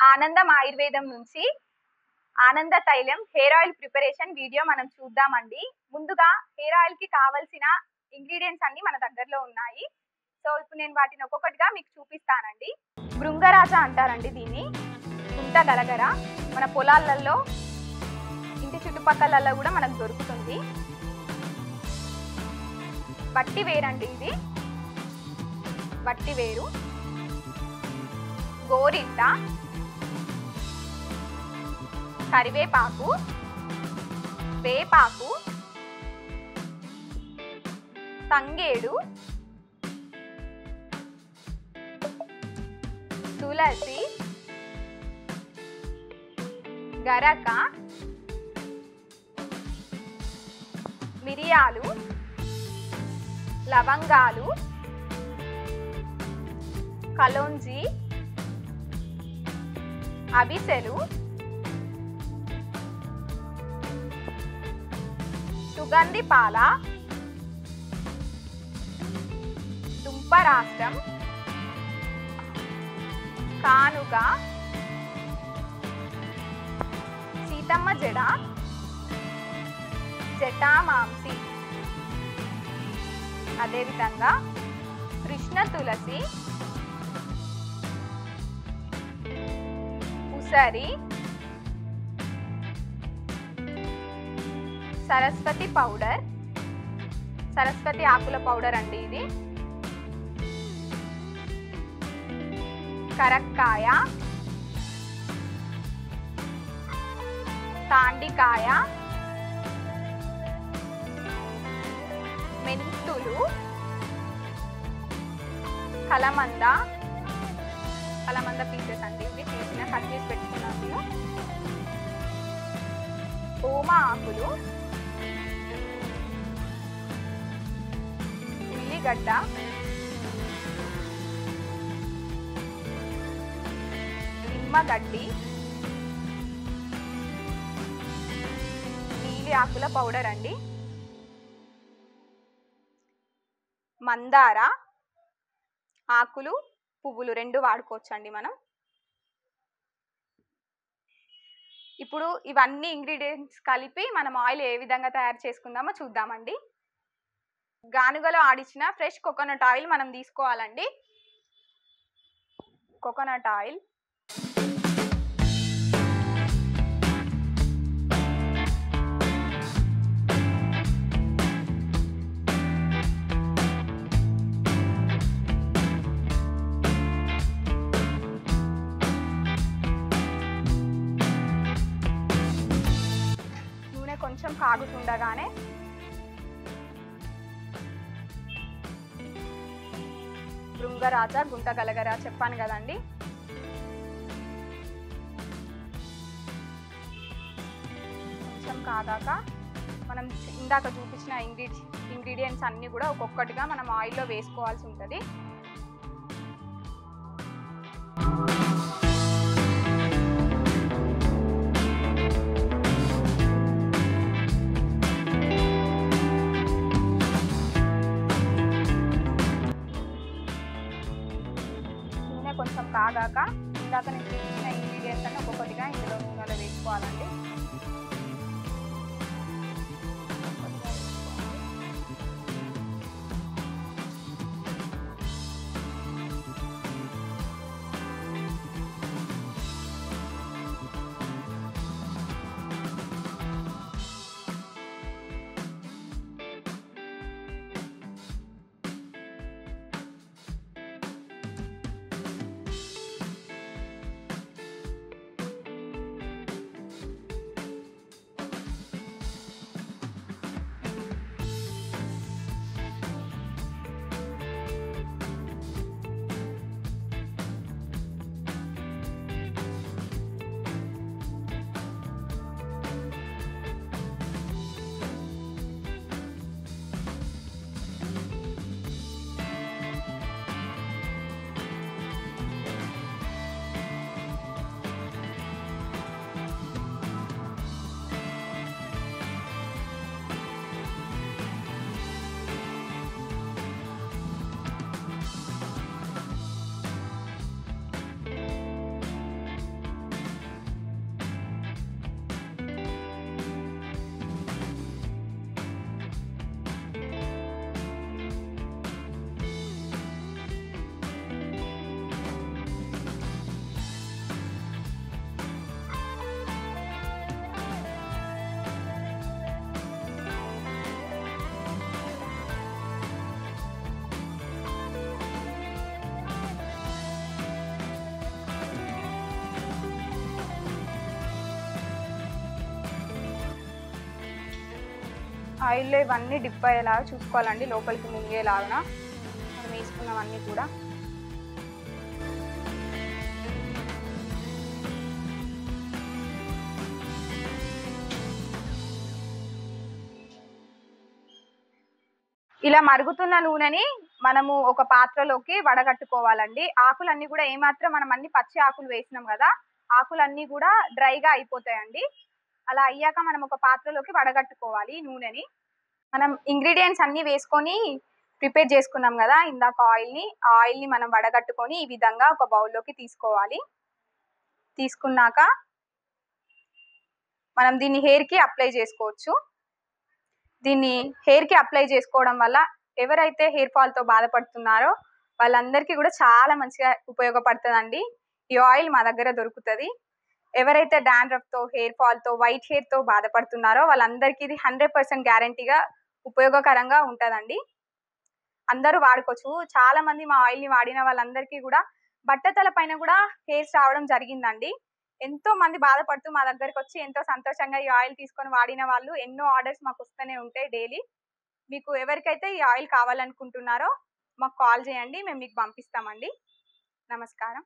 ఆనందం ఆయుర్వేదం నుంచి ఆనంద తైలం హెయిర్ ఆయిల్ ప్రిపరేషన్ వీడియో మనం చూద్దామండి. ముందుగా హెయిర్ ఆయిల్ కి కావాల్సిన ఇంగ్రీడియంట్స్ అన్ని మన దగ్గరలో ఉన్నాయి. సో ఇప్పుడు నేను వాటిని ఒక్కొక్కటిగా మీకు చూపిస్తానండి. భృంగరాజ అంటారండి దీన్ని. గుంట గలగర మన పొలాలలో ఇంటి చుట్టుపక్కలలో కూడా మనకు దొరుకుతుంది. వట్టి వేరండి ఇది, వట్టి వేరు. గోరింట, కరివేపాకు, వేపాకు, తంగేడు, తులసి, గరక, మిరియాలు, లవంగాలు, కలోంజి, అవిసెలు, సుగంధి పాల, దుంపరాష్ట్రం, కానుగ, సీతమ్మ జడ, జటామాంసి, అదేవిధంగా కృష్ణ తులసి, ఉసరి, సరస్వతి పౌడర్, సరస్వతి ఆకుల పౌడర్ అండి ఇది. కరక్కాయ, తాండికాయ, మెంతులు, కలమంద, కలమంద పీసెస్ అండి ఇవి, తీసిన కట్ చేసి పెట్టుకున్నాను. ఓమ ఆకులు, ఉల్లిగడ్డ, నిమ్మగడ్డి, నీలి ఆకుల పౌడర్ అండి. మందార ఆకులు, పువ్వులు రెండు వాడుకోవచ్చండి మనం. ఇప్పుడు ఇవన్నీ ఇంగ్రీడియంట్స్ కలిపి మనం ఆయిల్ ఏ విధంగా తయారు చేసుకుందామో చూద్దామండి. గానుగలో ఆడించిన ఫ్రెష్ కోకోనట్ ఆయిల్ మనం తీసుకోవాలండి. కోకోనట్ ఆయిల్, నూనె కొంచెం కాగుతుండగానే భృంగరాజ, గుంట గలగర చెప్పాను కదండి, కొంచెం కాగాక మనం ఇందాక చూపించిన ఇంగ్రీడియంట్స్ అన్నీ కూడా ఒక్కొక్కటిగా మనం ఆయిల్లో వేసుకోవాల్సి ఉంటుంది. కొంచెం కాగాక ఇందాక నేను చూపించిన ఇంగ్రీడియంట్స్ అన్ని ఒక్కొక్కటిగా ఇందులో నూనెలో వేసుకోవాలండి. ఆయిల్లో ఇవన్నీ డిప్ అయ్యేలాగా చూసుకోవాలండి, లోపలికి మునిగేలాగా మనం వేసుకున్నవన్నీ కూడా. ఇలా మరుగుతున్న నూనెని మనము ఒక పాత్రలోకి వడగట్టుకోవాలండి. ఆకులన్నీ కూడా ఏమాత్రం మనం అన్ని పచ్చి ఆకులు వేసినాం కదా, ఆకులన్నీ కూడా డ్రైగా అయిపోతాయండి. అలా అయ్యాక మనం ఒక పాత్రలోకి వడగట్టుకోవాలి నూనెని. మనం ఇంగ్రీడియంట్స్ అన్నీ వేసుకొని ప్రిపేర్ చేసుకున్నాం కదా ఇందాక ఆయిల్ని, ఆ ఆయిల్ని మనం వడగట్టుకొని ఈ విధంగా ఒక బౌల్లోకి తీసుకోవాలి. తీసుకున్నాక మనం దీన్ని హెయిర్కి అప్లై చేసుకోవచ్చు. దీన్ని హెయిర్కి అప్లై చేసుకోవడం వల్ల ఎవరైతే హెయిర్ ఫాల్తో బాధపడుతున్నారో వాళ్ళందరికీ కూడా చాలా మంచిగా ఉపయోగపడుతుందండి. ఈ ఆయిల్ మా దగ్గర దొరుకుతుంది. ఎవరైతే డాండ్రఫ్తో, హెయిర్ ఫాల్తో, వైట్ హెయిర్తో బాధపడుతున్నారో వాళ్ళందరికీ ఇది 100% గ్యారంటీగా ఉపయోగకరంగా ఉంటుందండి. అందరూ వాడుకోవచ్చు. చాలా మంది మా ఆయిల్ని వాడిన వాళ్ళందరికీ కూడా బట్టతల పైన కూడా హెయిర్స్ రావడం జరిగిందండి. ఎంతో మంది బాధపడుతూ మా దగ్గరకు వచ్చి ఎంతో సంతోషంగా ఈ ఆయిల్ తీసుకొని వాడిన వాళ్ళు ఎన్నో ఆర్డర్స్ మాకు వస్తూనే ఉంటాయి డైలీ. మీకు ఎవరికైతే ఈ ఆయిల్ కావాలనుకుంటున్నారో మాకు కాల్ చేయండి, మేము మీకు పంపిస్తామండి. నమస్కారం.